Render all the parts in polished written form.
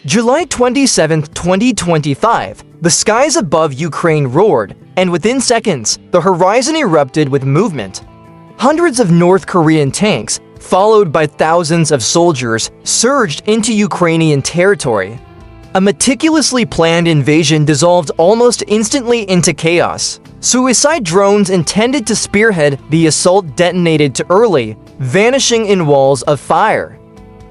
July 27, 2025, the skies above Ukraine roared, and within seconds, the horizon erupted with movement. Hundreds of North Korean tanks, followed by thousands of soldiers, surged into Ukrainian territory. A meticulously planned invasion dissolved almost instantly into chaos. Suicide drones intended to spearhead the assault detonated too early, vanishing in walls of fire.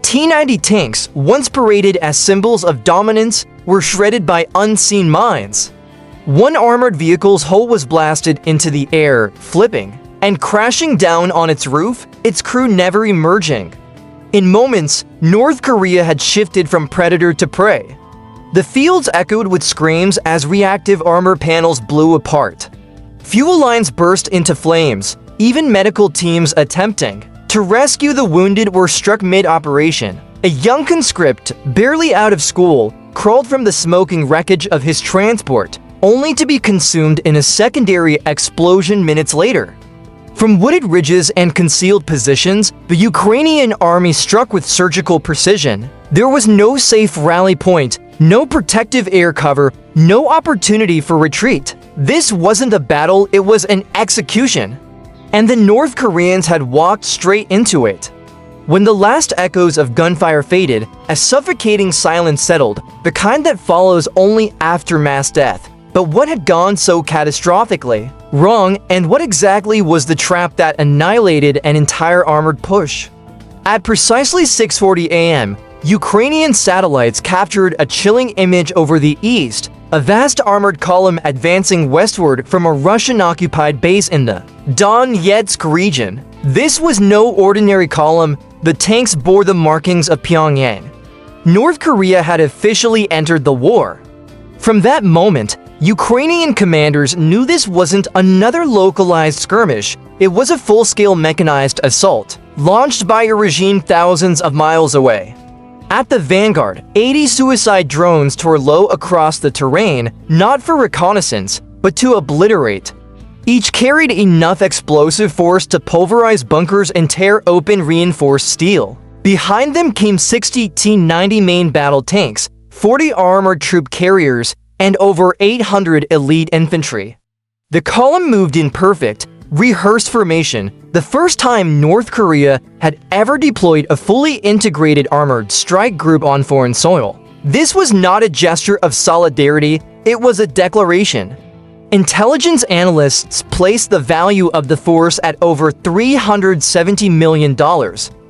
T-90 tanks, once paraded as symbols of dominance, were shredded by unseen mines. One armored vehicle's hull was blasted into the air, flipping, and crashing down on its roof, its crew never emerging. In moments, North Korea had shifted from predator to prey. The fields echoed with screams as reactive armor panels blew apart. Fuel lines burst into flames, even medical teams attempting to rescue the wounded were struck mid-operation. A young conscript, barely out of school, crawled from the smoking wreckage of his transport, only to be consumed in a secondary explosion minutes later. From wooded ridges and concealed positions, the Ukrainian army struck with surgical precision. There was no safe rally point, no protective air cover, no opportunity for retreat. This wasn't a battle, it was an execution. And the North Koreans had walked straight into it. When the last echoes of gunfire faded, a suffocating silence settled, the kind that follows only after mass death. But what had gone so catastrophically wrong, and what exactly was the trap that annihilated an entire armored push? At precisely 6:40 a.m., Ukrainian satellites captured a chilling image over the east, a vast armored column advancing westward from a Russian-occupied base in the Donetsk region. This was no ordinary column. The tanks bore the markings of Pyongyang. North Korea had officially entered the war. From that moment, Ukrainian commanders knew this wasn't another localized skirmish. It was a full-scale mechanized assault, launched by a regime thousands of miles away. At the vanguard, 80 suicide drones tore low across the terrain, not for reconnaissance, but to obliterate. Each carried enough explosive force to pulverize bunkers and tear open reinforced steel. Behind them came 60 T-90 main battle tanks, 40 armored troop carriers, and over 800 elite infantry. The column moved in perfect, rehearsed formation, the first time North Korea had ever deployed a fully integrated armored strike group on foreign soil. This was not a gesture of solidarity, it was a declaration. Intelligence analysts placed the value of the force at over $370 million,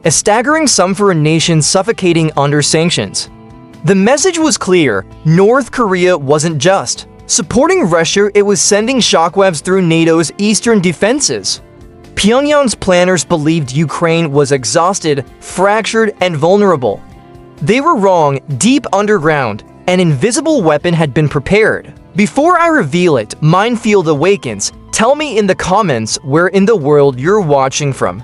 a staggering sum for a nation suffocating under sanctions. The message was clear: North Korea wasn't just supporting Russia, it was sending shockwaves through NATO's eastern defenses. Pyongyang's planners believed Ukraine was exhausted, fractured, and vulnerable. They were wrong. Deep underground, an invisible weapon had been prepared. Before I reveal it, Minefield Awakens, tell me in the comments where in the world you're watching from.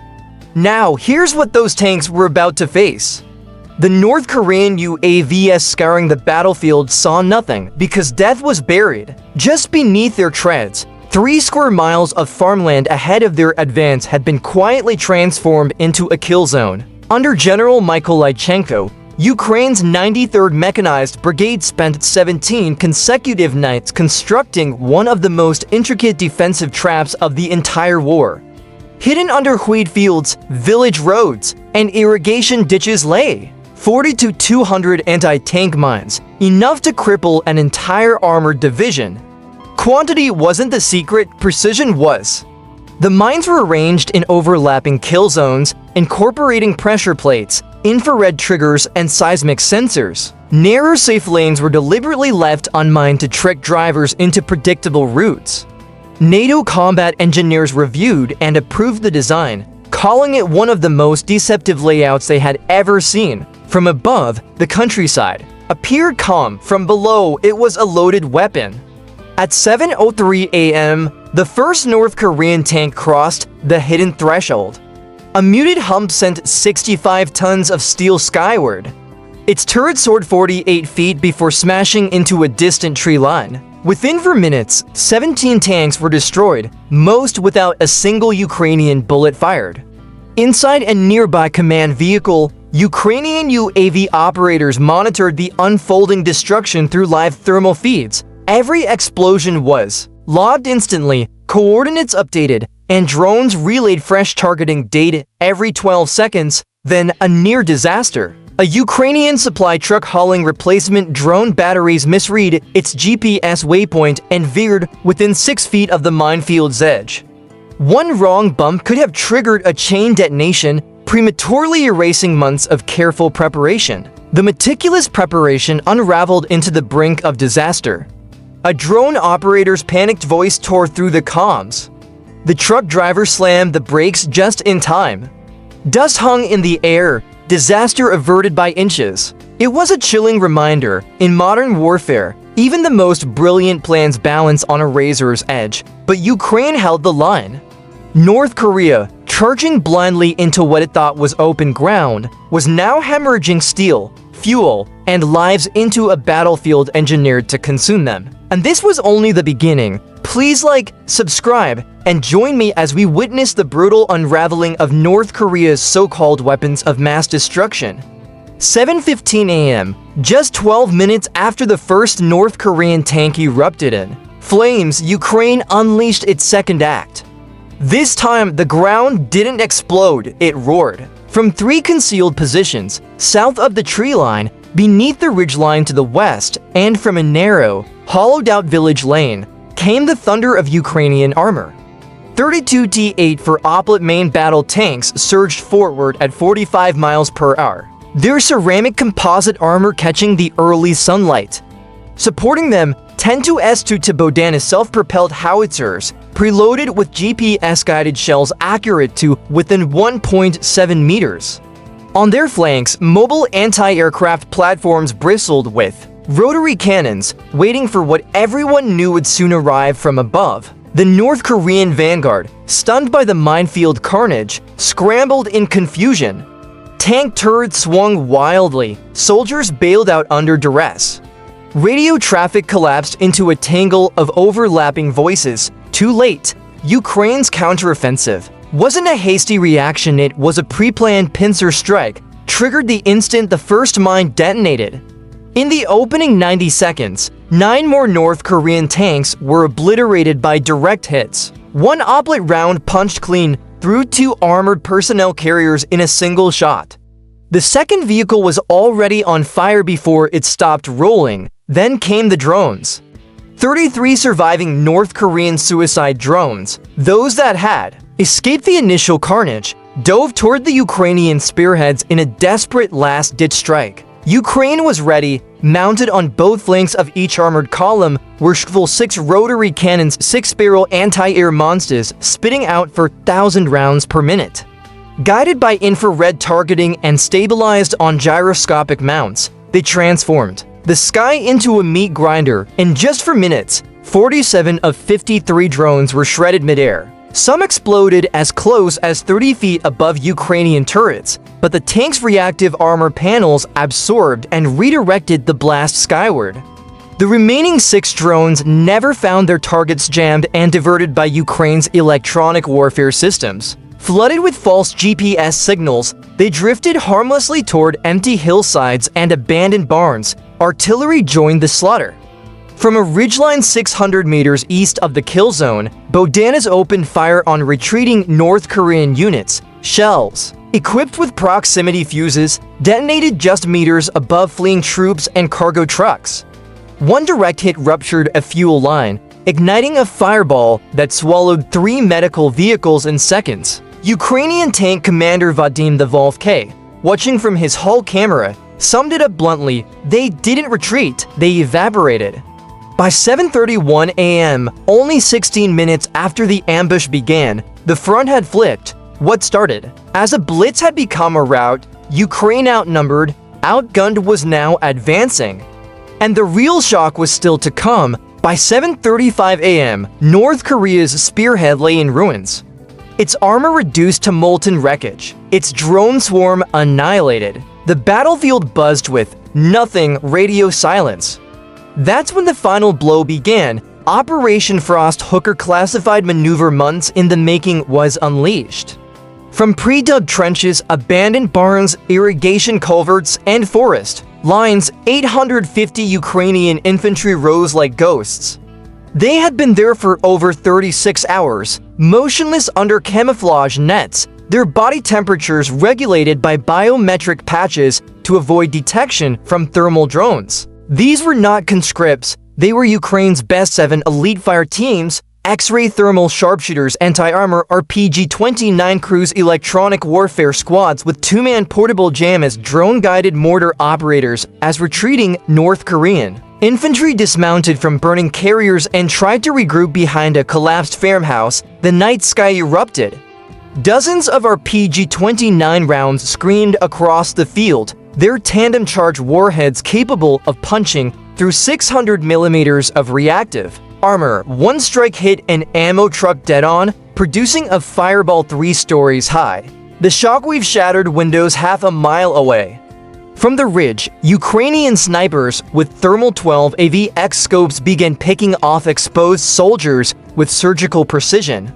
Now, here's what those tanks were about to face. The North Korean UAVs scouring the battlefield saw nothing because death was buried. Just beneath their treads, 3 square miles of farmland ahead of their advance had been quietly transformed into a kill zone. Under General Mykolaichenko, Ukraine's 93rd Mechanized Brigade spent 17 consecutive nights constructing one of the most intricate defensive traps of the entire war. Hidden under wheat fields, village roads, and irrigation ditches lay 40 to 200 anti-tank mines, enough to cripple an entire armored division. Quantity wasn't the secret, precision was. The mines were arranged in overlapping kill zones, incorporating pressure plates, infrared triggers, and seismic sensors. Narrow safe lanes were deliberately left unmined to trick drivers into predictable routes. NATO combat engineers reviewed and approved the design, calling it one of the most deceptive layouts they had ever seen. From above, the countryside appeared calm. From below, it was a loaded weapon. At 7:03 a.m., the first North Korean tank crossed the hidden threshold. A muted hum sent 65 tons of steel skyward. Its turret soared 48 feet before smashing into a distant tree line. Within minutes, 17 tanks were destroyed, most without a single Ukrainian bullet fired. Inside a nearby command vehicle, Ukrainian UAV operators monitored the unfolding destruction through live thermal feeds. Every explosion was logged instantly, coordinates updated, and drones relayed fresh targeting data every 12 seconds. Then, a near disaster. A Ukrainian supply truck hauling replacement drone batteries misread its GPS waypoint and veered within 6 feet of the minefield's edge. One wrong bump could have triggered a chain detonation, prematurely erasing months of careful preparation. The meticulous preparation unraveled into the brink of disaster. A drone operator's panicked voice tore through the comms. The truck driver slammed the brakes just in time. Dust hung in the air, disaster averted by inches. It was a chilling reminder, in modern warfare, even the most brilliant plans balance on a razor's edge, but Ukraine held the line. North Korea, charging blindly into what it thought was open ground, was now hemorrhaging steel, fuel, and lives into a battlefield engineered to consume them. And this was only the beginning. Please like, subscribe, and join me as we witness the brutal unraveling of North Korea's so-called weapons of mass destruction. 7:15 a.m., just 12 minutes after the first North Korean tank erupted in flames, Ukraine unleashed its second act. This time, the ground didn't explode, it roared. From 3 concealed positions, south of the tree line, beneath the ridgeline to the west, and from a narrow, hollowed-out village lane, came the thunder of Ukrainian armor. 32 T-8 for Oplet main battle tanks surged forward at 45 miles per hour, their ceramic composite armor catching the early sunlight. Supporting them, 10-2 S2 Bodana self-propelled howitzers, preloaded with GPS-guided shells accurate to within 1.7 meters. On their flanks, mobile anti-aircraft platforms bristled with rotary cannons, waiting for what everyone knew would soon arrive from above. The North Korean vanguard, stunned by the minefield carnage, scrambled in confusion. Tank turrets swung wildly, soldiers bailed out under duress. Radio traffic collapsed into a tangle of overlapping voices. Too late. Ukraine's counteroffensive wasn't a hasty reaction, it was a pre-planned pincer strike, triggered the instant the first mine detonated. In the opening 90 seconds, 9 more North Korean tanks were obliterated by direct hits. One Oplet round punched clean through 2 armored personnel carriers in a single shot. The second vehicle was already on fire before it stopped rolling. Then came the drones. 33 surviving North Korean suicide drones, those that had escaped the initial carnage, dove toward the Ukrainian spearheads in a desperate last-ditch strike. Ukraine was ready. Mounted on both flanks of each armored column were full 6 rotary cannons, 6-barrel anti-air monsters spitting out 4,000 rounds per minute. Guided by infrared targeting and stabilized on gyroscopic mounts, they transformed the sky into a meat grinder. In just 4 minutes, 47 of 53 drones were shredded midair. Some exploded as close as 30 feet above Ukrainian turrets, but the tank's reactive armor panels absorbed and redirected the blast skyward. The remaining 6 drones never found their targets, jammed and diverted by Ukraine's electronic warfare systems. Flooded with false GPS signals, they drifted harmlessly toward empty hillsides and abandoned barns. Artillery joined the slaughter. From a ridgeline 600 meters east of the kill zone, Bodanas opened fire on retreating North Korean units. Shells, equipped with proximity fuses, detonated just meters above fleeing troops and cargo trucks. One direct hit ruptured a fuel line, igniting a fireball that swallowed 3 medical vehicles in seconds. Ukrainian tank commander Vadim the Volv K, watching from his hull camera, summed it up bluntly: they didn't retreat, they evaporated. By 7:31 a.m., only 16 minutes after the ambush began, the front had flipped. What started as a blitz had become a rout. Ukraine, outnumbered, outgunned, was now advancing. And the real shock was still to come. By 7:35 a.m., North Korea's spearhead lay in ruins. Its armor reduced to molten wreckage, its drone swarm annihilated. The battlefield buzzed with nothing radio silence. That's when the final blow began. Operation Frost Hooker, classified maneuver months in the making, was unleashed. From pre-dug trenches, abandoned barns, irrigation culverts, and forest lines, 850 Ukrainian infantry rose like ghosts. They had been there for over 36 hours, motionless under camouflage nets, their body temperatures regulated by biometric patches to avoid detection from thermal drones. These were not conscripts, they were Ukraine's best 7 elite fire teams, X-ray thermal sharpshooters, anti-armor RPG-29 cruise electronic warfare squads with 2-man portable jam as drone-guided mortar operators as retreating North Korean infantry dismounted from burning carriers and tried to regroup behind a collapsed farmhouse. The night sky erupted. Dozens of RPG-29 rounds screamed across the field, their tandem-charge warheads capable of punching through 600 millimeters of reactive armor. One strike hit an ammo truck dead-on, producing a fireball 3 stories high. The shockwave shattered windows half a mile away. From the ridge, Ukrainian snipers with thermal 12 AVX scopes began picking off exposed soldiers with surgical precision.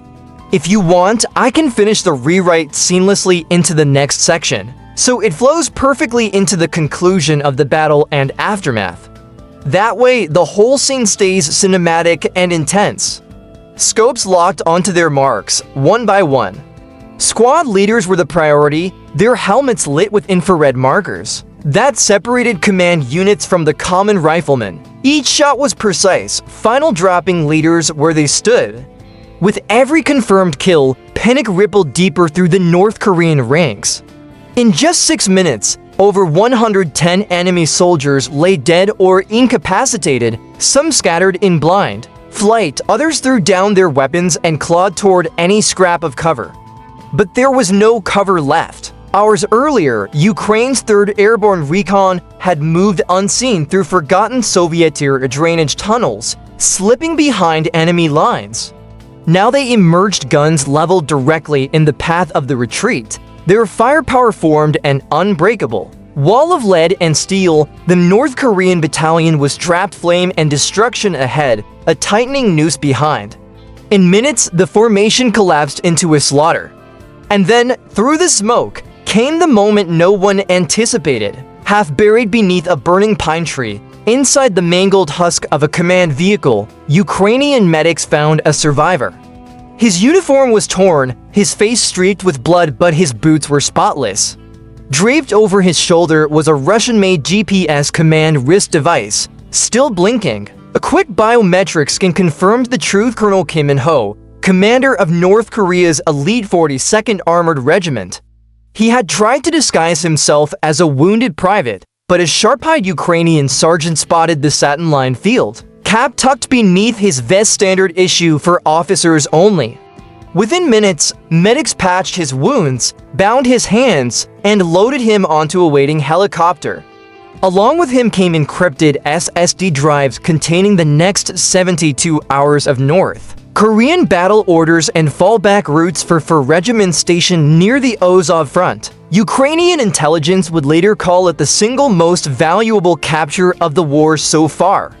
If you want, I can finish the rewrite seamlessly into the next section, so it flows perfectly into the conclusion of the battle and aftermath. That way, the whole scene stays cinematic and intense. Scopes locked onto their marks, one by one. Squad leaders were the priority, their helmets lit with infrared markers. That separated command units from the common riflemen. Each shot was precise, final dropping leaders where they stood. With every confirmed kill, panic rippled deeper through the North Korean ranks. In just 6 minutes, over 110 enemy soldiers lay dead or incapacitated, some scattered in blind flight, others threw down their weapons and clawed toward any scrap of cover. But there was no cover left. Hours earlier, Ukraine's 3rd Airborne Recon had moved unseen through forgotten Soviet-era drainage tunnels, slipping behind enemy lines. Now they emerged, guns leveled directly in the path of the retreat. Their firepower formed an unbreakable wall of lead and steel. The North Korean battalion was trapped, flame and destruction ahead, a tightening noose behind. In minutes, the formation collapsed into a slaughter. And then, through the smoke, came the moment no one anticipated. Half buried beneath a burning pine tree, inside the mangled husk of a command vehicle, Ukrainian medics found a survivor. His uniform was torn, his face streaked with blood, but his boots were spotless. Draped over his shoulder was a Russian-made GPS command wrist device, still blinking. A quick biometric scan confirmed the truth. Colonel Kim In-ho, commander of North Korea's elite 42nd Armored Regiment. He had tried to disguise himself as a wounded private, but a sharp-eyed Ukrainian sergeant spotted the satin-lined field cap tucked beneath his vest, standard issue for officers only. Within minutes, medics patched his wounds, bound his hands, and loaded him onto a waiting helicopter. Along with him came encrypted SSD drives containing the next 72 hours of North Korean battle orders and fallback routes for regiments stationed near the Azov front. Ukrainian intelligence would later call it the single most valuable capture of the war so far.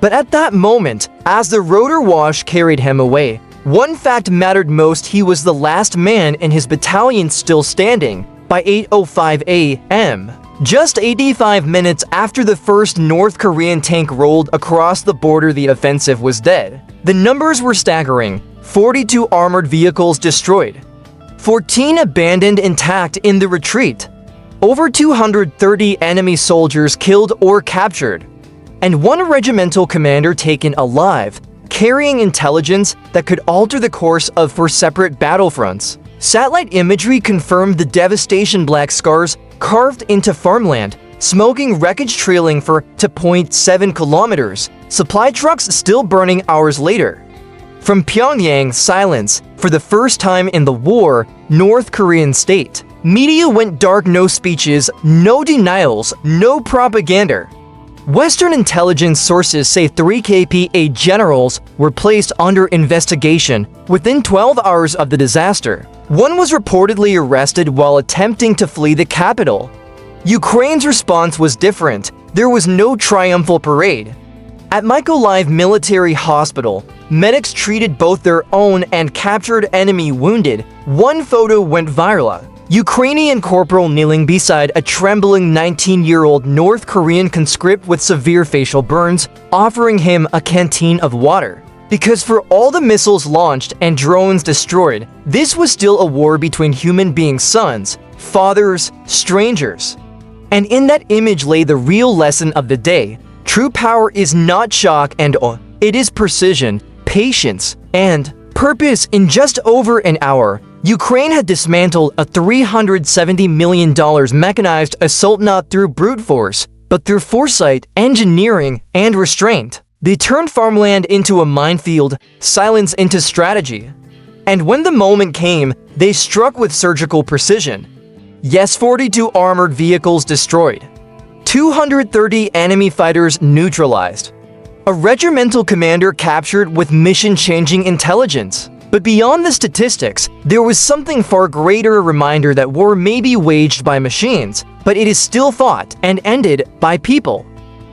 But at that moment, as the rotor wash carried him away, one fact mattered most: he was the last man in his battalion still standing. By 8:05 a.m., just 85 minutes after the first North Korean tank rolled across the border, the offensive was dead. The numbers were staggering: 42 armored vehicles destroyed, 14 abandoned intact in the retreat, over 230 enemy soldiers killed or captured, and one regimental commander taken alive, carrying intelligence that could alter the course of 4 separate battlefronts. Satellite imagery confirmed the devastation: black scars carved into farmland, smoking wreckage trailing for 2.7 kilometers, supply trucks still burning hours later. From Pyongyang, silence. For the first time in the war, North Korean state media went dark. No speeches, no denials, no propaganda. Western intelligence sources say 3 KPA generals were placed under investigation within 12 hours of the disaster. One was reportedly arrested while attempting to flee the capital. Ukraine's response was different. There was no triumphal parade. At Mykolaiv Military Hospital, medics treated both their own and captured enemy wounded. One photo went viral. Ukrainian corporal kneeling beside a trembling 19-year-old North Korean conscript with severe facial burns, offering him a canteen of water. Because for all the missiles launched and drones destroyed, this was still a war between human beings' sons, fathers, strangers. And in that image lay the real lesson of the day. True power is not shock and awe. It is precision, patience, and purpose. In just over an hour, Ukraine had dismantled a $370 million mechanized assault not through brute force, but through foresight, engineering, and restraint. They turned farmland into a minefield, silence into strategy. And when the moment came, they struck with surgical precision. Yes, 42 armored vehicles destroyed. 230 enemy fighters neutralized. A regimental commander captured with mission-changing intelligence. But beyond the statistics, there was something far greater, a reminder that war may be waged by machines, but it is still fought and ended by people.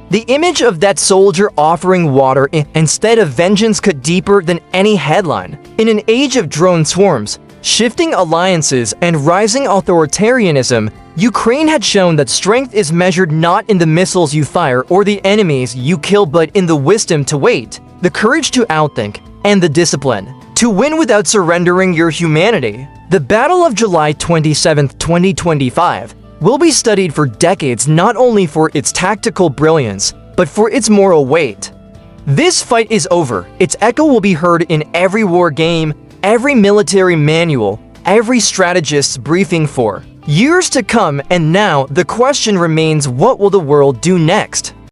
The image of that soldier offering water instead of vengeance cut deeper than any headline. In an age of drone swarms, shifting alliances, and rising authoritarianism, Ukraine had shown that strength is measured not in the missiles you fire or the enemies you kill, but in the wisdom to wait, the courage to outthink, and the discipline to win without surrendering your humanity. The Battle of July 27, 2025 will be studied for decades, not only for its tactical brilliance, but for its moral weight. This fight is over. Its echo will be heard in every war game, every military manual, every strategist's briefing for years to come, and now the question remains, what will the world do next?